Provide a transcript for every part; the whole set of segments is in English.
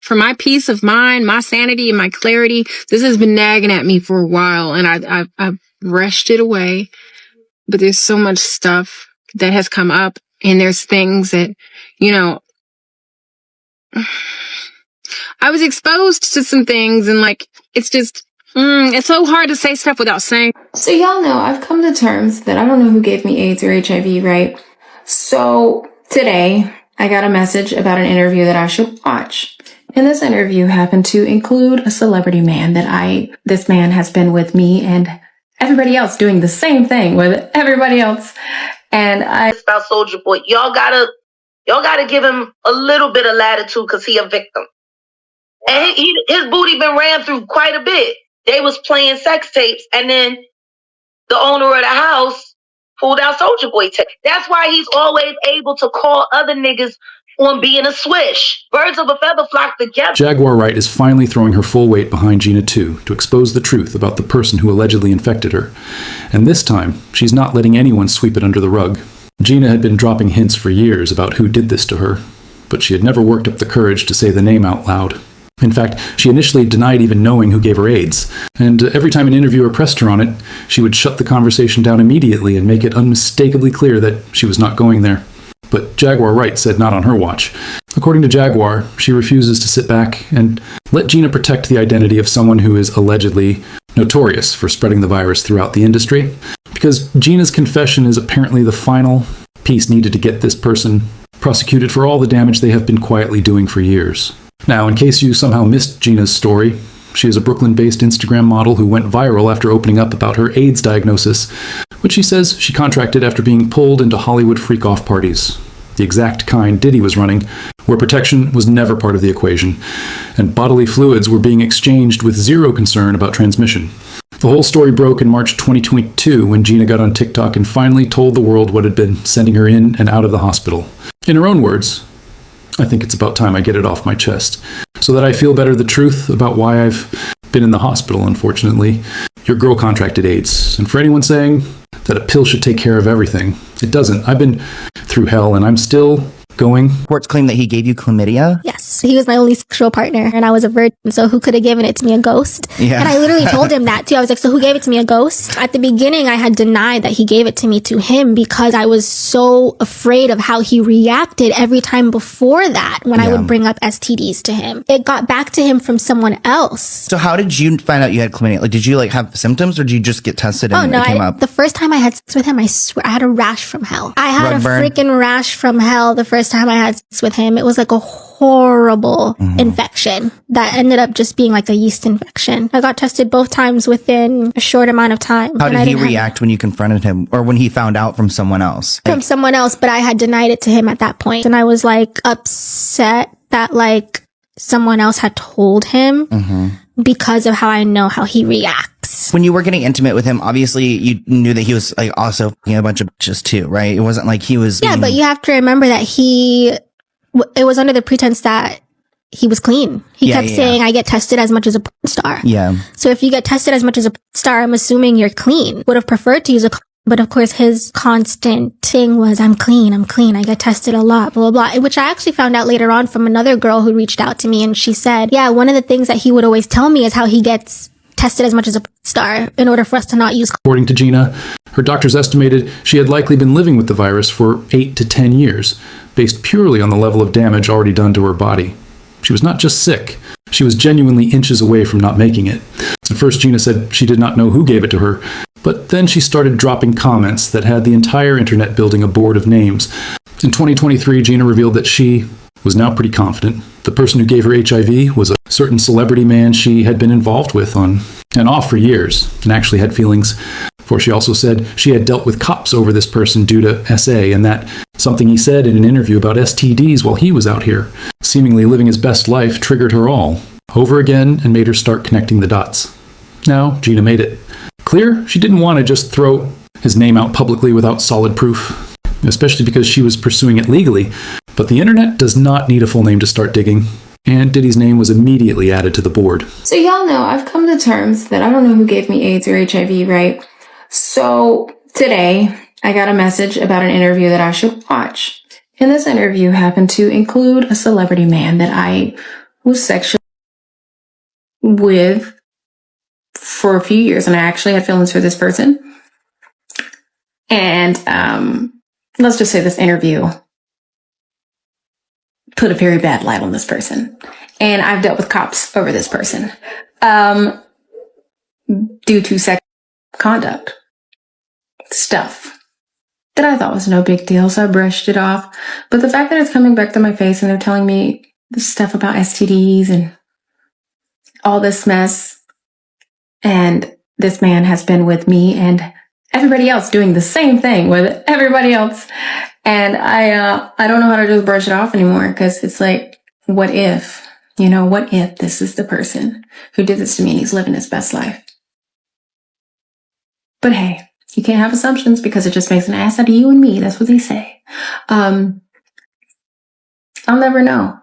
for my peace of mind, my sanity, and my clarity, this has been nagging at me for a while, and I've rushed it away. But there's so much stuff that has come up, and there's things that, you know, I was exposed to some things, and like, it's just, it's so hard to say stuff without saying. So y'all know I've come to terms that I don't know who gave me AIDS or HIV, right? So today I got a message about an interview that I should watch. And this interview happened to include a celebrity man this man has been with me and everybody else doing the same thing with everybody else. And about Soulja Boy, y'all gotta give him a little bit of latitude because he a victim. And his booty been ran through quite a bit. They was playing sex tapes, and then the owner of the house pulled out Soulja Boy tape. That's why he's always able to call other niggas on being a swish. Birds of a feather flock together. Jaguar Wright is finally throwing her full weight behind Gina Tew to expose the truth about the person who allegedly infected her. And this time, she's not letting anyone sweep it under the rug. Gina had been dropping hints for years about who did this to her, but she had never worked up the courage to say the name out loud. In fact, she initially denied even knowing who gave her AIDS, and every time an interviewer pressed her on it, she would shut the conversation down immediately and make it unmistakably clear that she was not going there. But Jaguar Wright said not on her watch. According to Jaguar, she refuses to sit back and let Gina protect the identity of someone who is allegedly notorious for spreading the virus throughout the industry, because Gina's confession is apparently the final piece needed to get this person prosecuted for all the damage they have been quietly doing for years. Now, in case you somehow missed Gina's story, she is a Brooklyn-based Instagram model who went viral after opening up about her AIDS diagnosis, which she says she contracted after being pulled into Hollywood freak-off parties, the exact kind Diddy was running, where protection was never part of the equation, and bodily fluids were being exchanged with zero concern about transmission. The whole story broke in March 2022 when Gina got on TikTok and finally told the world what had been sending her in and out of the hospital. In her own words, "I think it's about time I get it off my chest, so that I feel better the truth about why I've been in the hospital, unfortunately. Your girl contracted AIDS, and for anyone saying that a pill should take care of everything, it doesn't. I've been through hell, and I'm still going." Reports claim that he gave you chlamydia? Yes, he was my only sexual partner, and I was a virgin, so who could have given it to me? A ghost? Yeah. And I literally told him that too. I was like, so who gave it to me? A ghost? At the beginning, I had denied that he gave it to me to him because I was so afraid of how he reacted every time before that when I would bring up STDs to him. It got back to him from someone else. So how did you find out you had chlamydia? Like, did you have symptoms, or did you just get tested and it came up? The first time I had sex with him, I swear, I had a rash from hell. I had Rug burn? freaking rash from hell the first time I had sex with him. It was like a horrible infection that ended up just being like a yeast infection. I got tested both times within a short amount of time. How did he react when you confronted him, or when he found out from someone else? From someone else, but I had denied it to him at that point. And I was like upset that like someone else had told him because of how I know how he reacts. When you were getting intimate with him, obviously you knew that he was like also fucking a bunch of bitches too, right? It wasn't like he was. Yeah, but you have to remember that it was under the pretense that he was clean. He kept saying, I get tested as much as a porn star. Yeah. So if you get tested as much as a porn star, I'm assuming you're clean. Would have preferred to use a condom, but of course his constant thing was, I'm clean, I get tested a lot, blah, blah, blah. Which I actually found out later on from another girl who reached out to me, and she said, yeah, one of the things that he would always tell me is how he gets tested as much as a star in order for us to not use. According to Gina, her doctors estimated she had likely been living with the virus for 8 to 10 years, based purely on the level of damage already done to her body. She was not just sick, she was genuinely inches away from not making it. At first, Gina said she did not know who gave it to her, but then she started dropping comments that had the entire internet building a board of names. In 2023, Gina revealed that she was now pretty confident the person who gave her HIV was a certain celebrity man she had been involved with on and off for years, and actually had feelings. For she also said she had dealt with cops over this person due to SA, and that something he said in an interview about STDs while he was out here, seemingly living his best life, triggered her all over again and made her start connecting the dots. Now, Gina made it clear she didn't want to just throw his name out publicly without solid proof, especially because she was pursuing it legally. But the internet does not need a full name to start digging, and Diddy's name was immediately added to the board. So y'all know I've come to terms that I don't know who gave me AIDS or HIV, right? So today I got a message about an interview that I should watch. And this interview happened to include a celebrity man that I was sexually with for a few years, and I actually had feelings for this person. And let's just say this interview put a very bad light on this person. And I've dealt with cops over this person due to sexual conduct stuff that I thought was no big deal, so I brushed it off. But the fact that it's coming back to my face and they're telling me this stuff about STDs and all this mess, and this man has been with me and everybody else doing the same thing with everybody else, and I don't know how to just brush it off anymore, because it's like, what if, what if this is the person who did this to me and he's living his best life? But hey, you can't have assumptions because it just makes an ass out of you and me. That's what they say. I'll never know,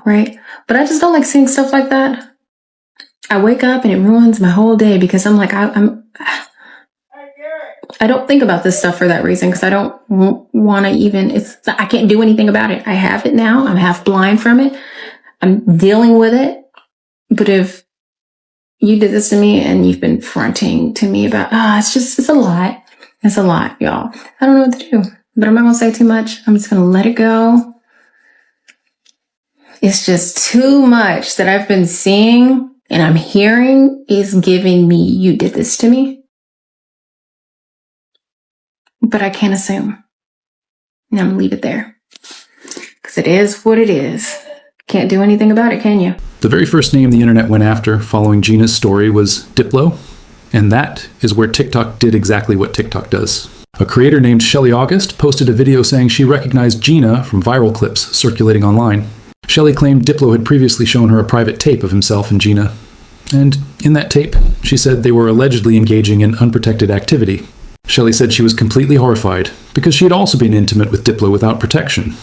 right? But I just don't like seeing stuff like that. I wake up and it ruins my whole day, because I'm like, I don't think about this stuff for that reason, because I don't want to even, I can't do anything about it. I have it now. I'm half blind from it. I'm dealing with it. But if you did this to me and you've been fronting to me about, it's a lot. It's a lot, y'all. I don't know what to do, but I'm not going to say too much. I'm just going to let it go. It's just too much that I've been seeing and I'm hearing is giving me, you did this to me. But I can't assume. And I'm going to leave it there. Because it is what it is. Can't do anything about it, can you? The very first name the internet went after following Gina's story was Diplo, and that is where TikTok did exactly what TikTok does. A creator named Shelly August posted a video saying she recognized Gina from viral clips circulating online. Shelly claimed Diplo had previously shown her a private tape of himself and Gina, and in that tape, she said they were allegedly engaging in unprotected activity. Shelly said she was completely horrified because she had also been intimate with Diplo without protection.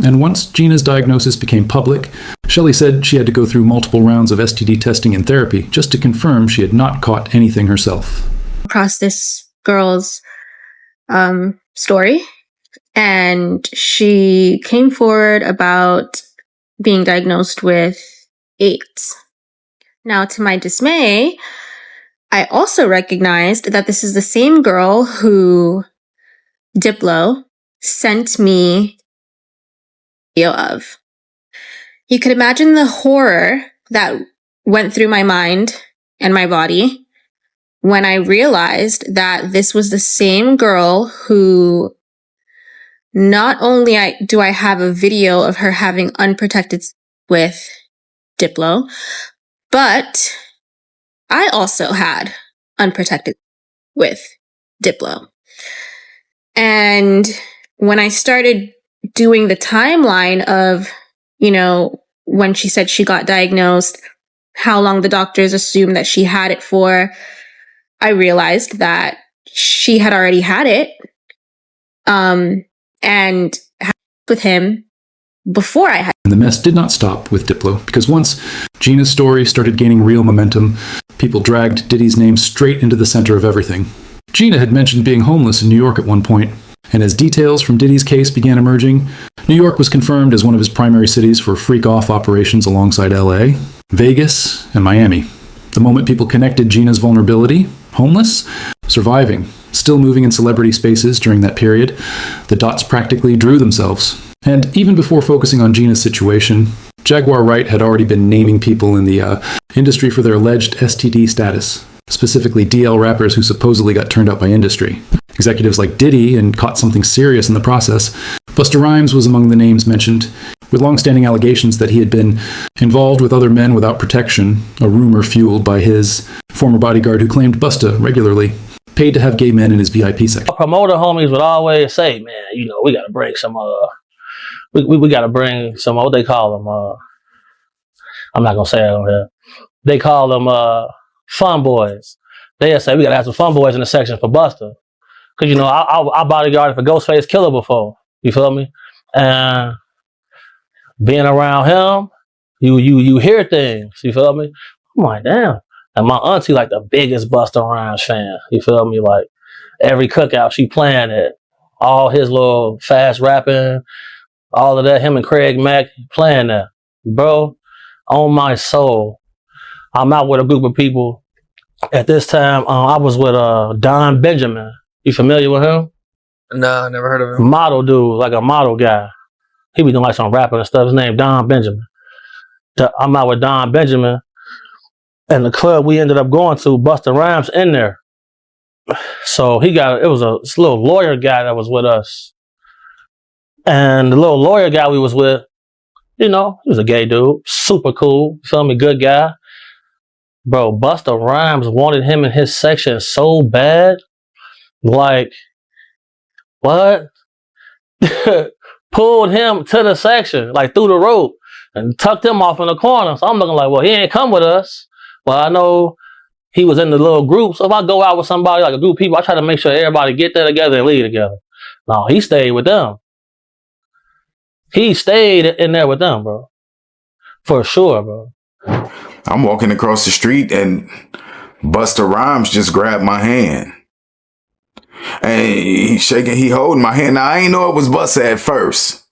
And once Gina's diagnosis became public, Shelly said she had to go through multiple rounds of STD testing and therapy just to confirm she had not caught anything herself. Across this girl's story, and she came forward about being diagnosed with AIDS. Now, to my dismay, I also recognized that this is the same girl who Diplo sent me video of. You could imagine the horror that went through my mind and my body when I realized that this was the same girl who not only do I have a video of her having unprotected with Diplo, but I also had unprotected with Diplo. And when I started doing the timeline of, when she said she got diagnosed, how long the doctors assumed that she had it for, I realized that she had already had it, and had with him before I had. And the mess did not stop with Diplo, because once Gina's story started gaining real momentum, people dragged Diddy's name straight into the center of everything. Gina had mentioned being homeless in New York at one point, and as details from Diddy's case began emerging, New York was confirmed as one of his primary cities for freak-off operations alongside LA, Vegas, and Miami. The moment people connected Gina's vulnerability, homeless, surviving, still moving in celebrity spaces during that period, the dots practically drew themselves. And even before focusing on Gina's situation, Jaguar Wright had already been naming people in the industry for their alleged STD status, specifically DL rappers who supposedly got turned out by industry. Executives like Diddy and caught something serious in the process. Busta Rhymes was among the names mentioned, with long-standing allegations that he had been involved with other men without protection, a rumor fueled by his former bodyguard who claimed Busta regularly paid to have gay men in his VIP section. Promoter homies would always say, man, we gotta bring some, we gotta bring some, what they call them, I'm not gonna say it on here. They call them fun boys. They'll say, we gotta have some fun boys in the section for Busta. Cause I bodyguarded for Ghostface Killer before. You feel me? And being around him, you hear things. You feel me? I'm like, damn. And my auntie like the biggest Busta Rhymes fan. You feel me? Like every cookout she playing it. All his little fast rapping, all of that. Him and Craig Mack playing that, bro. on my soul, I'm out with a group of people. At this time, I was with Don Benjamin. You familiar with him? Nah, never heard of him. Model dude, like a model guy. He be doing like some rapping and stuff. His name Don Benjamin. I'm out with Don Benjamin. And the club we ended up going to, Busta Rhymes in there. So it was a little lawyer guy that was with us. And the little lawyer guy we was with, he was a gay dude. Super cool. You feel me? Good guy. Bro, Busta Rhymes wanted him in his section so bad. Like, what? Pulled him to the section, like through the rope, and tucked him off in the corner. So I'm looking like, well, he ain't come with us. Well, I know he was in the little group. So if I go out with somebody, like a group of people, I try to make sure everybody get there together and leave together. No, he stayed with them. He stayed in there with them, bro. For sure, bro. I'm walking across the street and Busta Rhymes just grabbed my hand. And he holding my hand. Now, I ain't know it was Busta at first.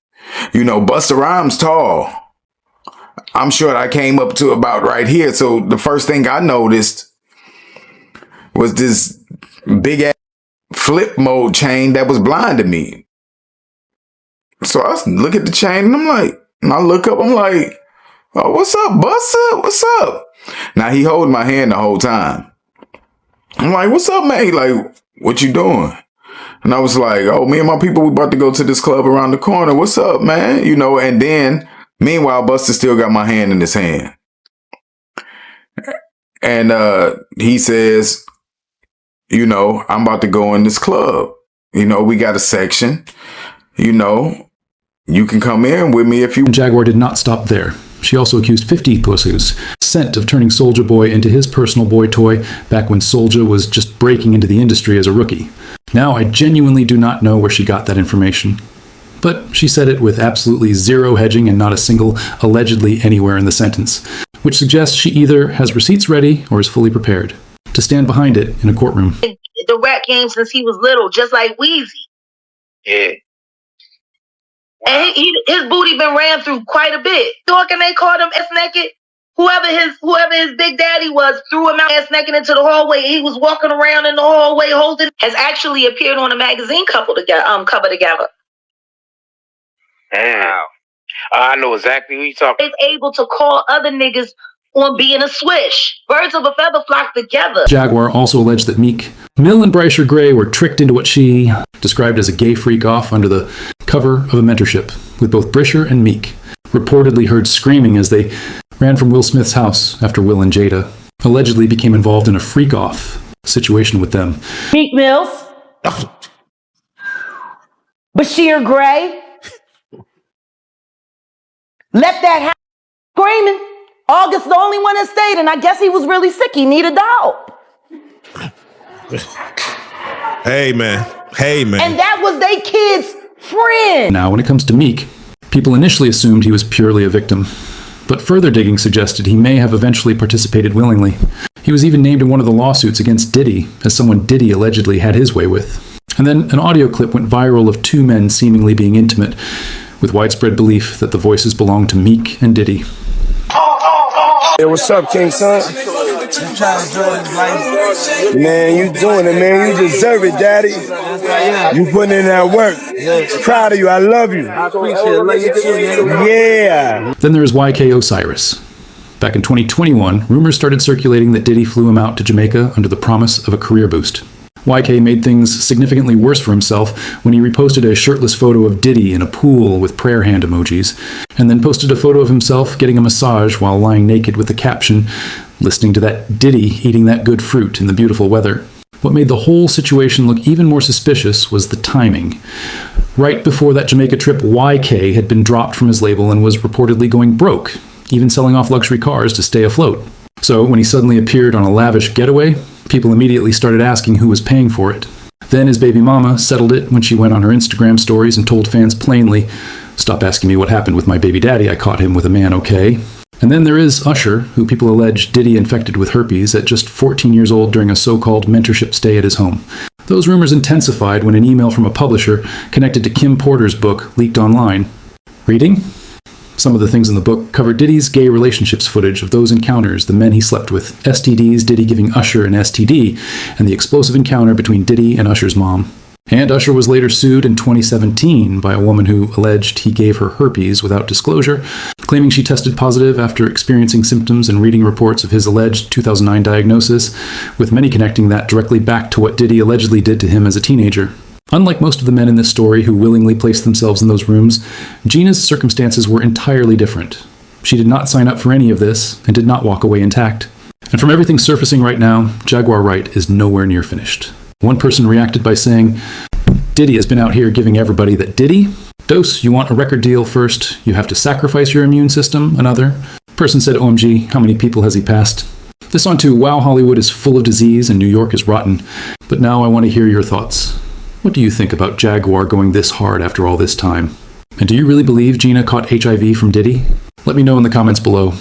Busta Rhymes tall. I'm sure I came up to about right here. So the first thing I noticed was this big ass flip mode chain that was blinding me. So I look at the chain and I look up, I'm like, oh, what's up, Busta? What's up? Now he holding my hand the whole time. I'm like, what's up, man? He like, what you doing? And I was like, oh, me and my people, we about to go to this club around the corner. What's up, man? And then meanwhile, Busta still got my hand in his hand. And he says, I'm about to go in this club. We got a section. You can come in with me if you... Jaguar did not stop there. She also accused 50 Pussys Cent of turning Soulja Boy into his personal boy toy back when Soulja was just breaking into the industry as a rookie. Now, I genuinely do not know where she got that information. But she said it with absolutely zero hedging and not a single allegedly anywhere in the sentence, which suggests she either has receipts ready or is fully prepared to stand behind it in a courtroom. The rap game since he was little, just like Weezy. Yeah. And his booty been ran through quite a bit. Talking, they called him ass naked. Whoever his big daddy was threw him out ass naked into the hallway. He was walking around in the hallway holding. Has actually appeared on a magazine cover together. Wow. I know exactly who you talking. Is able to call other niggas on being a swish. Birds of a feather flock together. Jaguar also alleged that Meek Mill and Brycer Gray were tricked into what she described as a gay freak-off under the cover of a mentorship, with both Brisher and Meek reportedly heard screaming as they ran from Will Smith's house after Will and Jada allegedly became involved in a freak-off situation with them. Meek Mills, Bashir Gray, left that house screaming. August the only one that stayed, and I guess he was really sick. He needed dog. Hey, man. And that was they kid's friend. Now, when it comes to Meek, people initially assumed he was purely a victim, but further digging suggested he may have eventually participated willingly. He was even named in one of the lawsuits against Diddy as someone Diddy allegedly had his way with. And then an audio clip went viral of two men seemingly being intimate, with widespread belief that the voices belonged to Meek and Diddy. Hey, what's up, King Son? Man, you doing it, man. You deserve it, Daddy. You putting in that work. Proud of you. I love you. I appreciate it. Love you too, man. Yeah. Then there is YK Osiris. Back in 2021, rumors started circulating that Diddy flew him out to Jamaica under the promise of a career boost. YK made things significantly worse for himself when he reposted a shirtless photo of Diddy in a pool with prayer hand emojis, and then posted a photo of himself getting a massage while lying naked with the caption, listening to that Diddy eating that good fruit in the beautiful weather. What made the whole situation look even more suspicious was the timing. Right before that Jamaica trip, YK had been dropped from his label and was reportedly going broke, even selling off luxury cars to stay afloat. So when he suddenly appeared on a lavish getaway, people immediately started asking who was paying for it. Then his baby mama settled it when she went on her Instagram stories and told fans plainly, "Stop asking me what happened with my baby daddy, I caught him with a man, okay?" And then there is Usher, who people allege Diddy infected with herpes at just 14 years old during a so-called mentorship stay at his home. Those rumors intensified when an email from a publisher connected to Kim Porter's book leaked online. Reading? Some of the things in the book cover Diddy's gay relationships footage of those encounters, the men he slept with, STDs, Diddy giving Usher an STD, and the explosive encounter between Diddy and Usher's mom. And Usher was later sued in 2017 by a woman who alleged he gave her herpes without disclosure, claiming she tested positive after experiencing symptoms and reading reports of his alleged 2009 diagnosis, with many connecting that directly back to what Diddy allegedly did to him as a teenager. Unlike most of the men in this story who willingly placed themselves in those rooms, Gina's circumstances were entirely different. She did not sign up for any of this and did not walk away intact. And from everything surfacing right now, Jaguar Wright is nowhere near finished. One person reacted by saying, "Diddy has been out here giving everybody that Diddy. Dose, you want a record deal first, you have to sacrifice your immune system." Another person said, "OMG, how many people has he passed?" This on to, "Wow, Hollywood is full of disease and New York is rotten." But now I want to hear your thoughts. What do you think about Jaguar going this hard after all this time? And do you really believe Gina caught HIV from Diddy? Let me know in the comments below.